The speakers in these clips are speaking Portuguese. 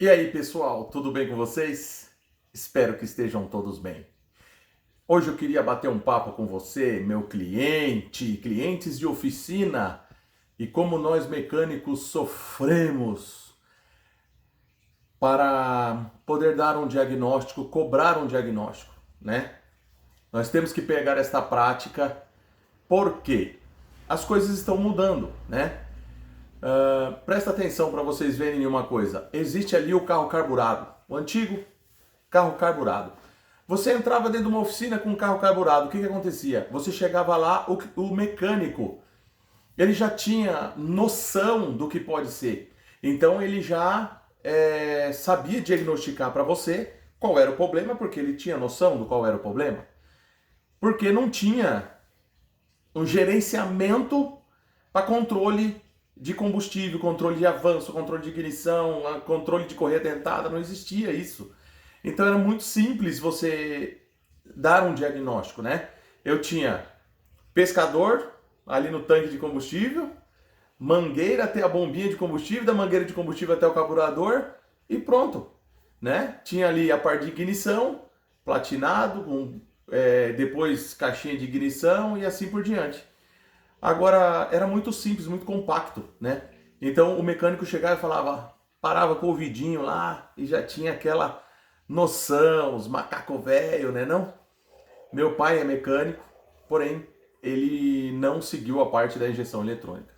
E aí, pessoal, tudo bem com vocês? Espero que estejam todos bem. Hoje eu queria bater um papo com você, meu cliente, clientes de oficina, e como nós mecânicos sofremos para poder dar um diagnóstico, cobrar um diagnóstico, né? Nós temos que pegar esta prática porque as coisas estão mudando, né? Presta atenção para vocês verem uma coisa. Existe ali o carro carburado, o antigo carro carburado. Você entrava dentro de uma oficina com um carro carburado, o que acontecia? Você chegava lá, o mecânico, ele já tinha noção do que pode ser. Então ele já sabia diagnosticar para você qual era o problema, porque ele tinha noção do qual era o problema. Porque não tinha um gerenciamento para controle de combustível, controle de avanço, controle de ignição, controle de correia dentada, não existia isso. Então era muito simples você dar um diagnóstico, né? Eu tinha pescador ali no tanque de combustível, mangueira até a bombinha de combustível, da mangueira de combustível até o carburador e pronto, né? Tinha ali a parte de ignição, platinado, com depois caixinha de ignição e assim por diante. Agora, era muito simples, muito compacto, né? Então o mecânico chegava e falava, parava com o ouvidinho lá e já tinha aquela noção, os macaco velho, né não? Meu pai é mecânico, porém ele não seguiu a parte da injeção eletrônica,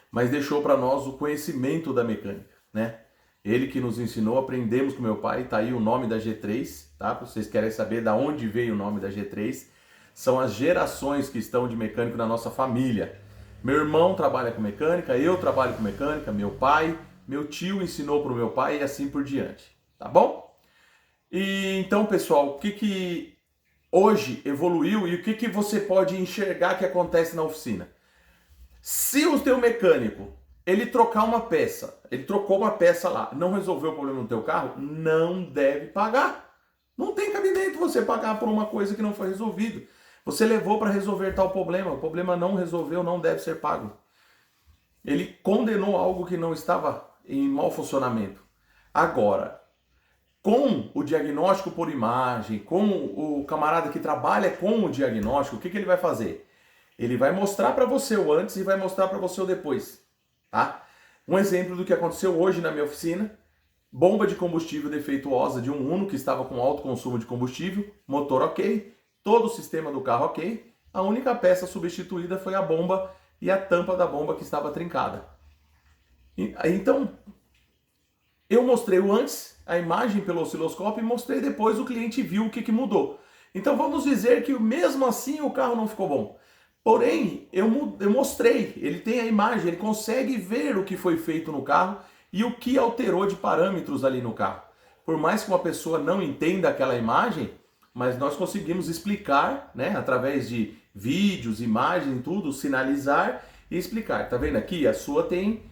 mas deixou para nós o conhecimento da mecânica, né? Ele que nos ensinou, aprendemos com meu pai, tá aí o nome da G3, tá? Vocês querem saber da onde veio o nome da G3? São as gerações que estão de mecânico na nossa família. Meu irmão trabalha com mecânica, eu trabalho com mecânica, meu pai, meu tio ensinou para o meu pai e assim por diante, tá bom? E então, pessoal, o que hoje evoluiu e o que você pode enxergar que acontece na oficina? Se o teu mecânico ele trocar uma peça, ele trocou uma peça lá, não resolveu o problema no teu carro, não deve pagar. Não tem cabimento você pagar por uma coisa que não foi resolvida. Você levou para resolver tal problema, o problema não resolveu, não deve ser pago. Ele condenou algo que não estava em mau funcionamento. Agora, com o diagnóstico por imagem, com o camarada que trabalha com o diagnóstico, o que ele vai fazer? Ele vai mostrar para você o antes e vai mostrar para você o depois, tá? Um exemplo do que aconteceu hoje na minha oficina: bomba de combustível defeituosa de um Uno que estava com alto consumo de combustível, motor ok, todo o sistema do carro ok, a única peça substituída foi a bomba e a tampa da bomba que estava trincada. Então, eu mostrei o antes, a imagem pelo osciloscópio, e mostrei depois, o cliente viu o que mudou. Então vamos dizer que mesmo assim o carro não ficou bom. Porém, eu mostrei, ele tem a imagem, ele consegue ver o que foi feito no carro e o que alterou de parâmetros ali no carro. Por mais que uma pessoa não entenda aquela imagem, mas nós conseguimos explicar, né, através de vídeos, imagens, tudo, sinalizar e explicar. Tá vendo aqui? A sua tem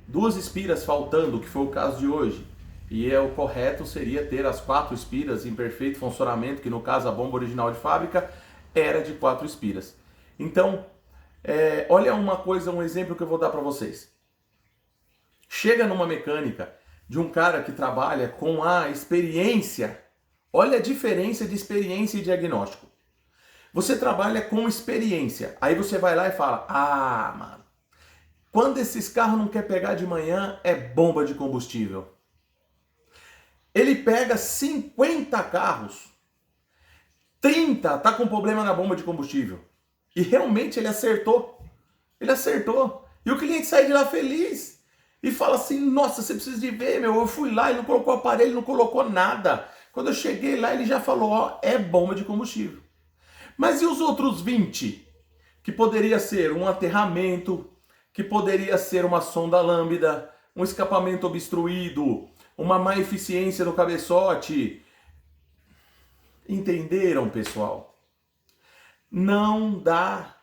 duas espiras faltando, que foi o caso de hoje. E o correto seria ter as 4 espiras em perfeito funcionamento, que no caso a bomba original de fábrica era de 4 espiras. Então, olha uma coisa, um exemplo que eu vou dar para vocês. Chega numa mecânica de um cara que trabalha com a experiência. Olha a diferença de experiência e diagnóstico. Você trabalha com experiência. Aí você vai lá e fala, ah, mano, quando esses carros não quer pegar de manhã, é bomba de combustível. Ele pega 50 carros, 30 tá com problema na bomba de combustível. E realmente ele acertou. Ele acertou. E o cliente sai de lá feliz. E fala assim, nossa, você precisa de ver, meu, eu fui lá, ele não colocou aparelho, não colocou nada. Quando eu cheguei lá, ele já falou, ó, é bomba de combustível. Mas e os outros 20? Que poderia ser um aterramento, que poderia ser uma sonda lambda, um escapamento obstruído, uma má eficiência no cabeçote. Entenderam, pessoal? Não dá.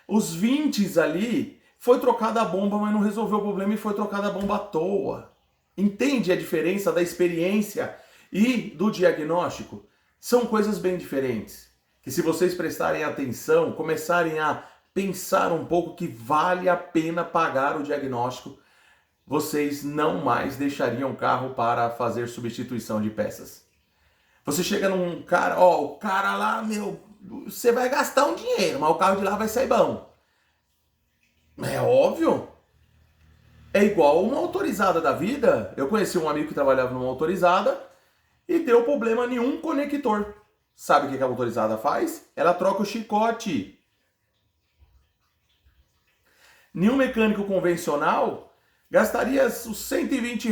Os 20 ali, foi trocada a bomba, mas não resolveu o problema e foi trocada a bomba à toa. Entende a diferença da experiência e do diagnóstico? São coisas bem diferentes. Que se vocês prestarem atenção, começarem a pensar um pouco, que vale a pena pagar o diagnóstico, vocês não mais deixariam o carro para fazer substituição de peças. Você chega num cara, ó, o cara lá, meu, você vai gastar um dinheiro, mas o carro de lá vai sair bom. É óbvio. É igual uma autorizada da vida. Eu conheci um amigo que trabalhava numa autorizada e deu problema em um conector. Sabe o que a autorizada faz? Ela troca o chicote. Nenhum mecânico convencional gastaria os R$ 120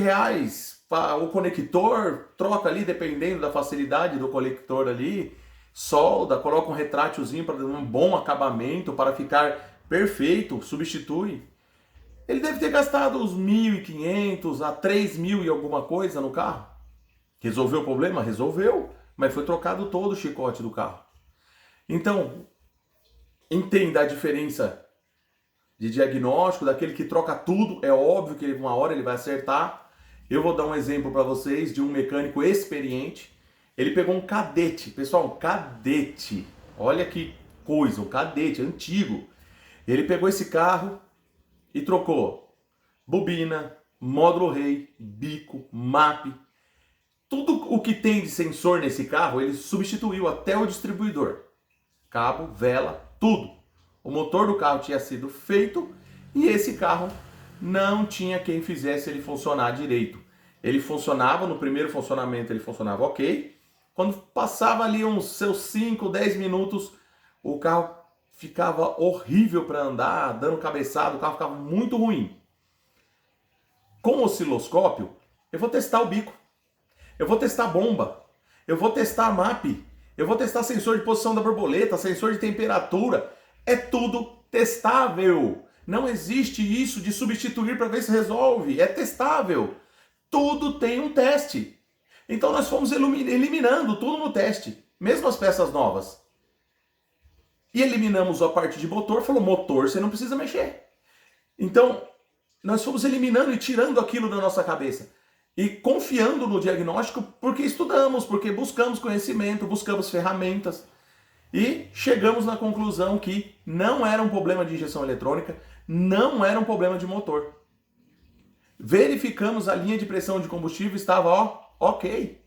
para o conector, troca ali, dependendo da facilidade do conector ali, solda, coloca um retrátilzinho para dar um bom acabamento, para ficar perfeito, substitui. Ele deve ter gastado uns 1.500 a 3.000 e alguma coisa no carro. Resolveu o problema? Resolveu, mas foi trocado todo o chicote do carro. Então, entenda a diferença de diagnóstico, daquele que troca tudo. É óbvio que uma hora ele vai acertar. Eu vou dar um exemplo para vocês de um mecânico experiente. Ele pegou um Cadete, pessoal, um Cadete. Olha que coisa, um Cadete antigo. Ele pegou esse carro e trocou bobina, módulo rei, bico, MAP. Tudo o que tem de sensor nesse carro, ele substituiu até o distribuidor. Cabo, vela, tudo. O motor do carro tinha sido feito e esse carro não tinha quem fizesse ele funcionar direito. Ele funcionava, no primeiro funcionamento ele funcionava ok. Quando passava ali uns seus 5, 10 minutos, o carro ficava horrível para andar, dando cabeçada, o carro ficava muito ruim. Com o osciloscópio, eu vou testar o bico, eu vou testar a bomba, eu vou testar a MAP, eu vou testar sensor de posição da borboleta, sensor de temperatura. É tudo testável. Não existe isso de substituir para ver se resolve. É testável. Tudo tem um teste. Então nós fomos eliminando tudo no teste, mesmo as peças novas. E eliminamos a parte de motor, falou, motor você não precisa mexer. Então, nós fomos eliminando e tirando aquilo da nossa cabeça. E confiando no diagnóstico porque estudamos, porque buscamos conhecimento, buscamos ferramentas. E chegamos na conclusão que não era um problema de injeção eletrônica, não era um problema de motor. Verificamos a linha de pressão de combustível, estava ok.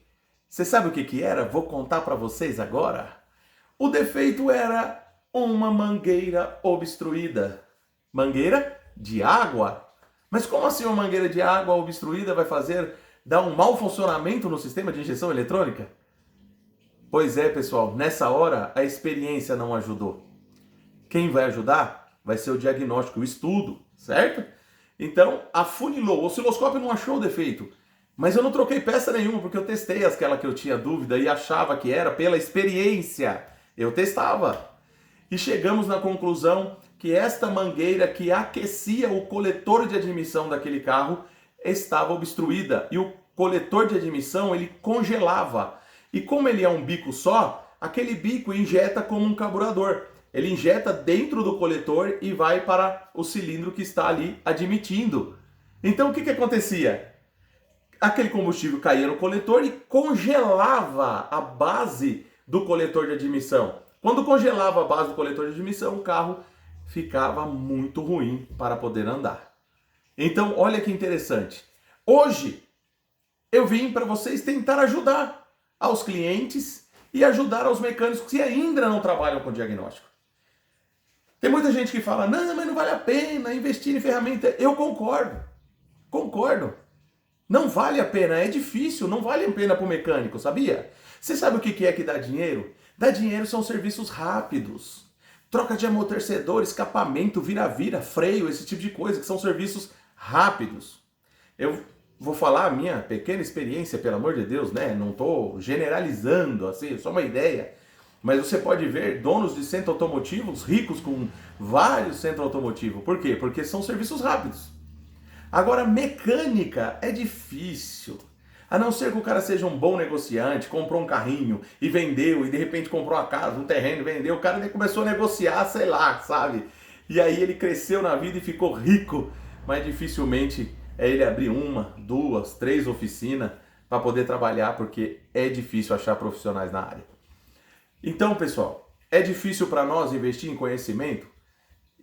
Você sabe o que era? Vou contar para vocês agora. O defeito era uma mangueira obstruída. Mangueira de água. Mas como assim uma mangueira de água obstruída vai dar um mau funcionamento no sistema de injeção eletrônica? Pois é, pessoal, nessa hora a experiência não ajudou. Quem vai ajudar vai ser o diagnóstico, o estudo, certo? Então, afunilou. O osciloscópio não achou o defeito. Mas eu não troquei peça nenhuma, porque eu testei aquela que eu tinha dúvida e achava que era pela experiência. Eu testava. E chegamos na conclusão que esta mangueira que aquecia o coletor de admissão daquele carro estava obstruída. E o coletor de admissão, ele congelava. E como ele é um bico só, aquele bico injeta como um carburador. Ele injeta dentro do coletor e vai para o cilindro que está ali admitindo. Então o que acontecia? Aquele combustível caía no coletor e congelava a base do coletor de admissão. Quando congelava a base do coletor de admissão, o carro ficava muito ruim para poder andar. Então olha que interessante. Hoje eu vim para vocês tentar ajudar aos clientes e ajudar aos mecânicos que ainda não trabalham com diagnóstico. Tem muita gente que fala, não, mas não vale a pena investir em ferramenta. Eu concordo. Não vale a pena, é difícil, não vale a pena para o mecânico, sabia? Você sabe o que é que dá dinheiro? Dá dinheiro são serviços rápidos. Troca de amortecedor, escapamento, vira-vira, freio, esse tipo de coisa, que são serviços rápidos. Eu vou falar a minha pequena experiência, pelo amor de Deus, né? Não estou generalizando, assim, só uma ideia. Mas você pode ver donos de centro automotivos ricos com vários centros automotivos. Por quê? Porque são serviços rápidos. Agora, mecânica é difícil. A não ser que o cara seja um bom negociante, comprou um carrinho e vendeu, e de repente comprou uma casa, um terreno, vendeu, o cara começou a negociar, sei lá, sabe? E aí ele cresceu na vida e ficou rico, mas dificilmente é ele abrir 1, 2, 3 oficinas para poder trabalhar, porque é difícil achar profissionais na área. Então, pessoal, é difícil para nós investir em conhecimento,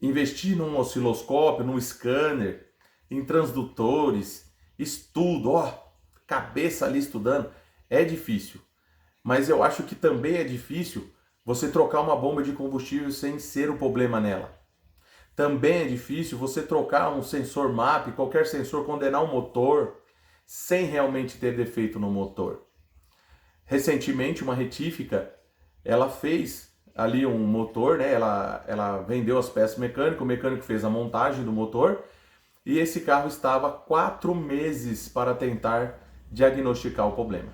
investir num osciloscópio, num scanner, em transdutores, estudo, ó, cabeça ali estudando, é difícil. Mas eu acho que também é difícil você trocar uma bomba de combustível sem ser o problema nela. Também é difícil você trocar um sensor MAP, qualquer sensor, condenar um motor, sem realmente ter defeito no motor. Recentemente, uma retífica, ela fez ali um motor, né? Ela vendeu as peças mecânicas, o mecânico fez a montagem do motor e esse carro estava 4 meses para tentar diagnosticar o problema.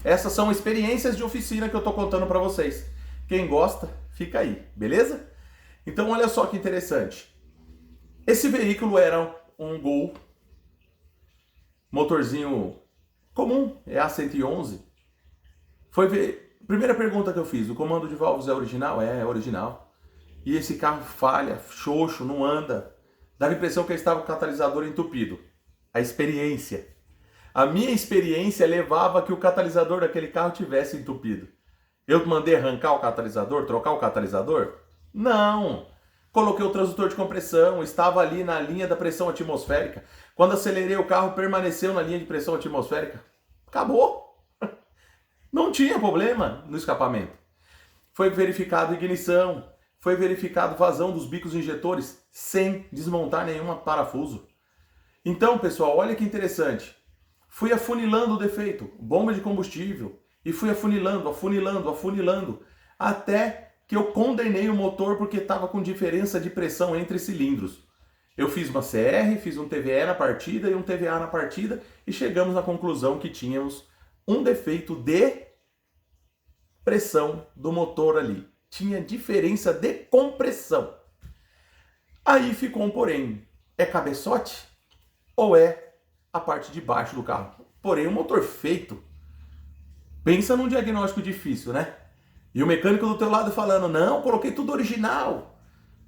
Essas são experiências de oficina que eu estou contando para vocês. Quem gosta, fica aí, beleza? Então olha só que interessante. Esse veículo era um Gol, motorzinho comum, é A111. Foi ver. Primeira pergunta que eu fiz: o comando de válvulas é original? É original. E esse carro falha, xoxo, não anda. Dava a impressão que ele estava com o catalisador entupido. A experiência. A minha experiência levava que o catalisador daquele carro tivesse entupido. Eu mandei arrancar o catalisador, trocar o catalisador? Não. Coloquei o transdutor de compressão, estava ali na linha da pressão atmosférica. Quando acelerei o carro, permaneceu na linha de pressão atmosférica. Acabou. Não tinha problema no escapamento. Foi verificado ignição, foi verificado vazão dos bicos injetores sem desmontar nenhum parafuso. Então, pessoal, olha que interessante. Fui afunilando o defeito, bomba de combustível, e fui afunilando, até que eu condenei o motor porque estava com diferença de pressão entre cilindros. Eu fiz uma CR, fiz um TVE na partida e um TVA na partida e chegamos à conclusão que tínhamos um defeito de pressão do motor ali. Tinha diferença de compressão. Aí ficou um porém. É cabeçote ou é a parte de baixo do carro? Porém, o motor feito. Pensa num diagnóstico difícil, né? E o mecânico do teu lado falando: não, coloquei tudo original.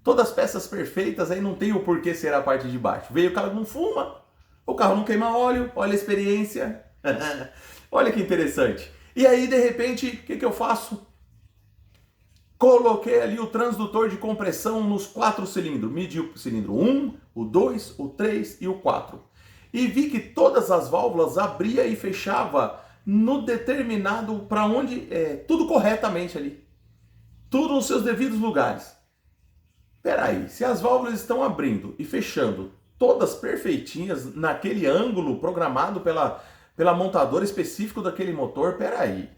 Todas as peças perfeitas, aí não tem o porquê ser a parte de baixo. Veio o cara não fuma, o carro não queima óleo, olha a experiência. Olha que interessante. E aí, de repente, o que eu faço? Coloquei ali o transdutor de compressão nos 4 cilindros. Medi o cilindro 1, o 2, o 3 e o 4. E vi que todas as válvulas abria e fechava no determinado, para onde, tudo corretamente ali. Tudo nos seus devidos lugares. Peraí, se as válvulas estão abrindo e fechando todas perfeitinhas naquele ângulo programado pela montadora específico daquele motor, peraí.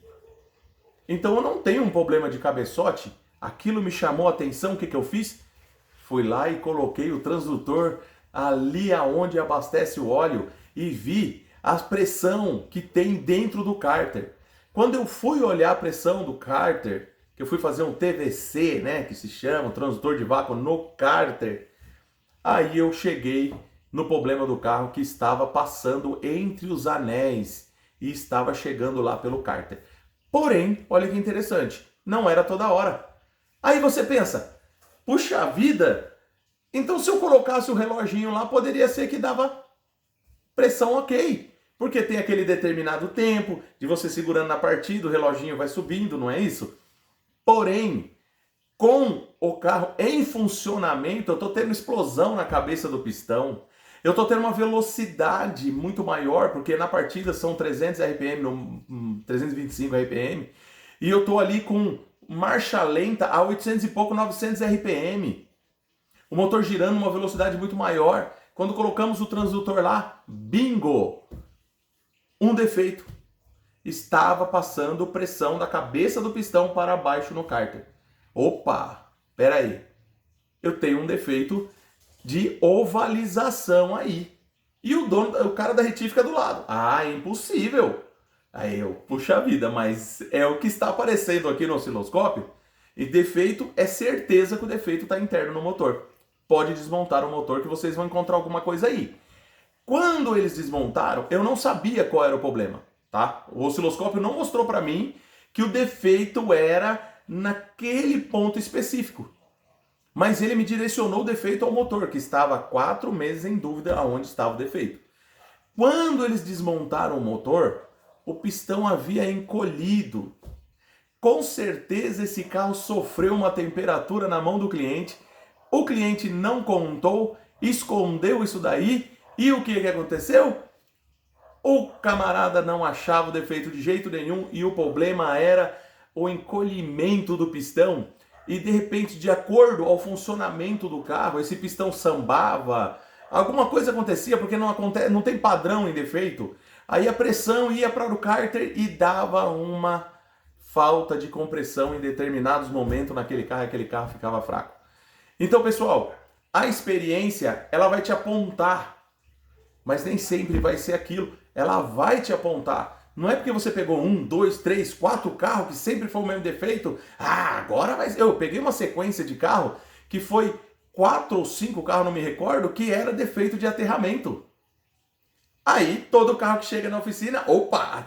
Então eu não tenho um problema de cabeçote, aquilo me chamou a atenção, o que eu fiz? Fui lá e coloquei o transdutor ali aonde abastece o óleo e vi a pressão que tem dentro do cárter. Quando eu fui olhar a pressão do cárter, que eu fui fazer um TVC, né, que se chama, transdutor de vácuo no cárter, aí eu cheguei no problema do carro que estava passando entre os anéis e estava chegando lá pelo cárter. Porém, olha que interessante, não era toda hora. Aí você pensa, puxa vida, então se eu colocasse o reloginho lá, poderia ser que dava pressão ok. Porque tem aquele determinado tempo de você segurando na partida, o reloginho vai subindo, não é isso? Porém, com o carro em funcionamento, eu estou tendo explosão na cabeça do pistão. Eu estou tendo uma velocidade muito maior, porque na partida são 300 RPM, 325 RPM. E eu estou ali com marcha lenta a 800 e pouco, 900 RPM. O motor girando uma velocidade muito maior. Quando colocamos o transdutor lá, bingo! Um defeito. Estava passando pressão da cabeça do pistão para baixo no cárter. Opa, peraí. Eu tenho um defeito de ovalização aí. E o cara da retífica do lado. Ah, é impossível. Aí eu, puxa vida, mas é o que está aparecendo aqui no osciloscópio. E defeito é certeza que o defeito está interno no motor. Pode desmontar o motor que vocês vão encontrar alguma coisa aí. Quando eles desmontaram, eu não sabia qual era o problema. Tá? O osciloscópio não mostrou para mim que o defeito era naquele ponto específico. Mas ele me direcionou o defeito ao motor, que estava há 4 meses em dúvida aonde estava o defeito. Quando eles desmontaram o motor, o pistão havia encolhido. Com certeza esse carro sofreu uma temperatura na mão do cliente. O cliente não contou escondeu isso daí e o que aconteceu? O camarada não achava o defeito de jeito nenhum e o problema era o encolhimento do pistão. E de repente, de acordo ao funcionamento do carro, esse pistão sambava, alguma coisa acontecia porque não tem padrão em defeito. Aí a pressão ia para o cárter e dava uma falta de compressão em determinados momentos naquele carro, aquele carro ficava fraco. Então, pessoal, a experiência ela vai te apontar, mas nem sempre vai ser aquilo. Ela vai te apontar. Não é porque você pegou 1, 2, 3, 4 carros que sempre foi o mesmo defeito. Ah, agora vai ser. Eu peguei uma sequência de carro que foi 4 ou 5 carros, não me recordo, que era defeito de aterramento. Aí todo carro que chega na oficina, opa,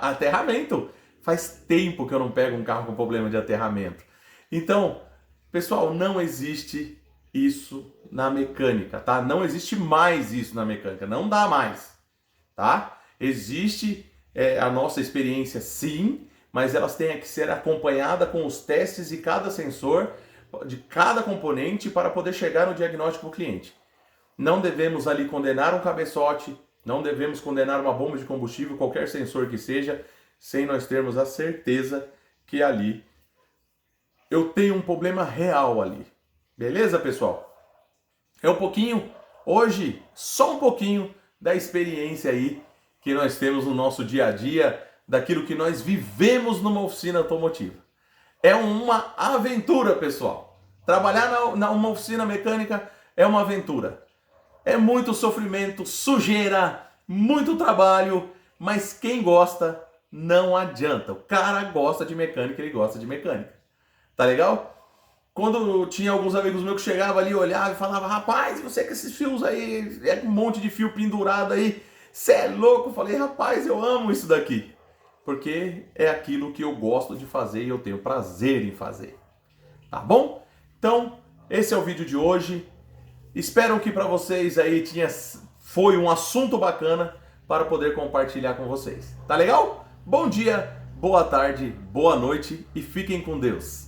aterramento. Faz tempo que eu não pego um carro com problema de aterramento. Então, pessoal, não existe isso na mecânica, tá? Não existe mais isso na mecânica, não dá mais, tá? Existe a nossa experiência sim, mas elas têm que ser acompanhadas com os testes de cada sensor, de cada componente para poder chegar no diagnóstico do cliente. Não devemos ali condenar um cabeçote, não devemos condenar uma bomba de combustível, qualquer sensor que seja, sem nós termos a certeza que ali eu tenho um problema real ali. Beleza, pessoal? É um pouquinho, hoje, só um pouquinho da experiência aí que nós temos no nosso dia a dia, daquilo que nós vivemos numa oficina automotiva. É uma aventura, pessoal. Trabalhar numa oficina mecânica é uma aventura. É muito sofrimento, sujeira, muito trabalho, mas quem gosta, não adianta. O cara gosta de mecânica, ele gosta de mecânica. Tá legal? Quando tinha alguns amigos meus que chegavam ali, olhavam e falavam, rapaz, você com esses fios aí, é um monte de fio pendurado aí, você é louco? Eu falei, rapaz, eu amo isso daqui. Porque é aquilo que eu gosto de fazer e eu tenho prazer em fazer. Tá bom? Então, esse é o vídeo de hoje. Espero que para vocês aí foi um assunto bacana para poder compartilhar com vocês. Tá legal? Bom dia, boa tarde, boa noite e fiquem com Deus.